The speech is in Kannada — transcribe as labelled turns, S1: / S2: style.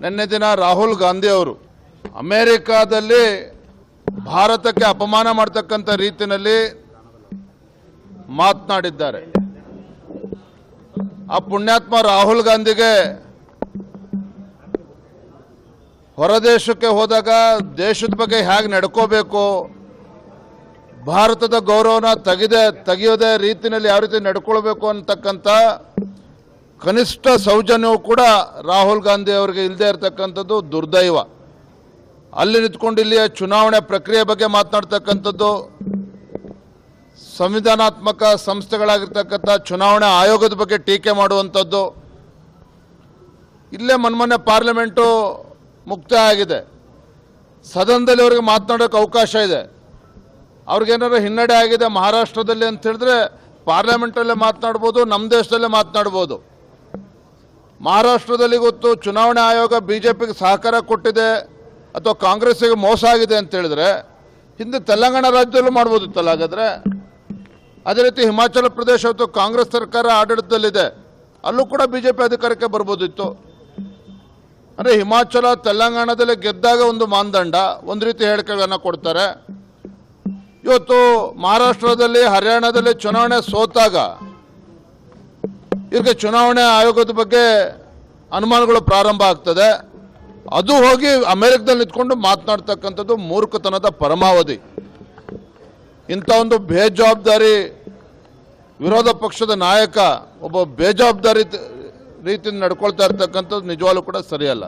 S1: ನಿನ್ನೆ ದಿನ ರಾಹುಲ್ ಗಾಂಧಿ ಅವರು ಅಮೆರಿಕಾದಲ್ಲಿ ಭಾರತಕ್ಕೆ ಅಪಮಾನ ಮಾಡತಕ್ಕಂಥ ರೀತಿಯಲ್ಲಿ ಮಾತನಾಡಿದ್ದಾರೆ. ಆ ಪುಣ್ಯಾತ್ಮ ರಾಹುಲ್ ಗಾಂಧಿಗೆ ಹೊರದೇಶಕ್ಕೆ ಹೋದಾಗ ದೇಶದ ಬಗ್ಗೆ ಹೇಗೆ ನಡ್ಕೋಬೇಕು, ಭಾರತದ ಗೌರವನ ತೆಗೆಯೋದೇ ರೀತಿಯಲ್ಲಿ ಯಾವ ರೀತಿ ನಡ್ಕೊಳ್ಬೇಕು ಅಂತಕ್ಕಂಥ ಕನಿಷ್ಠ ಸೌಜನ್ಯವು ಕೂಡ ರಾಹುಲ್ ಗಾಂಧಿ ಅವರಿಗೆ ಇಲ್ಲದೆ ಇರತಕ್ಕಂಥದ್ದು ದುರ್ದೈವ. ಅಲ್ಲಿ ನಿಂತ್ಕೊಂಡು ಇಲ್ಲಿಯ ಚುನಾವಣೆ ಪ್ರಕ್ರಿಯೆ ಬಗ್ಗೆ ಮಾತನಾಡ್ತಕ್ಕಂಥದ್ದು, ಸಂವಿಧಾನಾತ್ಮಕ ಸಂಸ್ಥೆಗಳಾಗಿರ್ತಕ್ಕಂಥ ಚುನಾವಣಾ ಆಯೋಗದ ಬಗ್ಗೆ ಟೀಕೆ ಮಾಡುವಂಥದ್ದು. ಇಲ್ಲೇ ಮೊನ್ನೆ ಪಾರ್ಲಿಮೆಂಟು ಮುಕ್ತಾಯ ಆಗಿದೆ, ಸದನದಲ್ಲಿ ಅವರಿಗೆ ಮಾತನಾಡೋಕ್ಕೆ ಅವಕಾಶ ಇದೆ. ಅವ್ರಿಗೇನಾದ್ರು ಹಿನ್ನಡೆ ಆಗಿದೆ ಮಹಾರಾಷ್ಟ್ರದಲ್ಲಿ ಅಂತ ಹೇಳಿದ್ರೆ ಪಾರ್ಲಿಮೆಂಟಲ್ಲೇ ಮಾತನಾಡ್ಬೋದು, ನಮ್ಮ ದೇಶದಲ್ಲೇ ಮಾತನಾಡ್ಬೋದು. ಮಹಾರಾಷ್ಟ್ರದಲ್ಲಿ ಗೊತ್ತು ಚುನಾವಣಾ ಆಯೋಗ BJPಗೆ ಸಹಕಾರ ಕೊಟ್ಟಿದೆ ಅಥವಾ ಕಾಂಗ್ರೆಸ್ಸಿಗೆ ಮೋಸ ಆಗಿದೆ ಅಂತ ಹೇಳಿದ್ರೆ ಹಿಂದೆ ತೆಲಂಗಾಣ ರಾಜ್ಯದಲ್ಲೂ ಮಾಡ್ಬೋದಿತ್ತಲ್ಲ. ಹಾಗಾದರೆ ಅದೇ ರೀತಿ ಹಿಮಾಚಲ ಪ್ರದೇಶ ಅಥವಾ ಕಾಂಗ್ರೆಸ್ ಸರ್ಕಾರ ಆಡಳಿತದಲ್ಲಿದೆ, ಅಲ್ಲೂ ಕೂಡ BJP ಅಧಿಕಾರಕ್ಕೆ ಬರ್ಬೋದಿತ್ತು. ಅಂದರೆ ಹಿಮಾಚಲ ತೆಲಂಗಾಣದಲ್ಲಿ ಗೆದ್ದಾಗ ಒಂದು ಮಾನದಂಡ, ಒಂದು ರೀತಿ ಹೇಳಿಕೆಗಳನ್ನು ಕೊಡ್ತಾರೆ. ಇವತ್ತು ಮಹಾರಾಷ್ಟ್ರದಲ್ಲಿ ಹರಿಯಾಣದಲ್ಲಿ ಚುನಾವಣೆ ಸೋತಾಗ ಈಗ ಚುನಾವಣೆ ಆಯೋಗದ ಬಗ್ಗೆ ಅನುಮಾನಗಳು ಪ್ರಾರಂಭ ಆಗ್ತದೆ. ಅದು ಹೋಗಿ ಅಮೆರಿಕದಲ್ಲಿ ನಿಂತ್ಕೊಂಡು ಮಾತನಾಡ್ತಕ್ಕಂಥದ್ದು ಮೂರ್ಖತನದ ಪರಮಾವಧಿ. ಇಂಥ ಒಂದು ಬೇಜವಾಬ್ದಾರಿ ವಿರೋಧ ಪಕ್ಷದ ನಾಯಕ ಒಬ್ಬ ಬೇಜವಾಬ್ದಾರಿ ರೀತಿಯಿಂದ ನಡ್ಕೊಳ್ತಾ ಇರ್ತಕ್ಕಂಥದ್ದು ನಿಜವಾಗ್ಲೂ ಕೂಡ ಸರಿಯಲ್ಲ.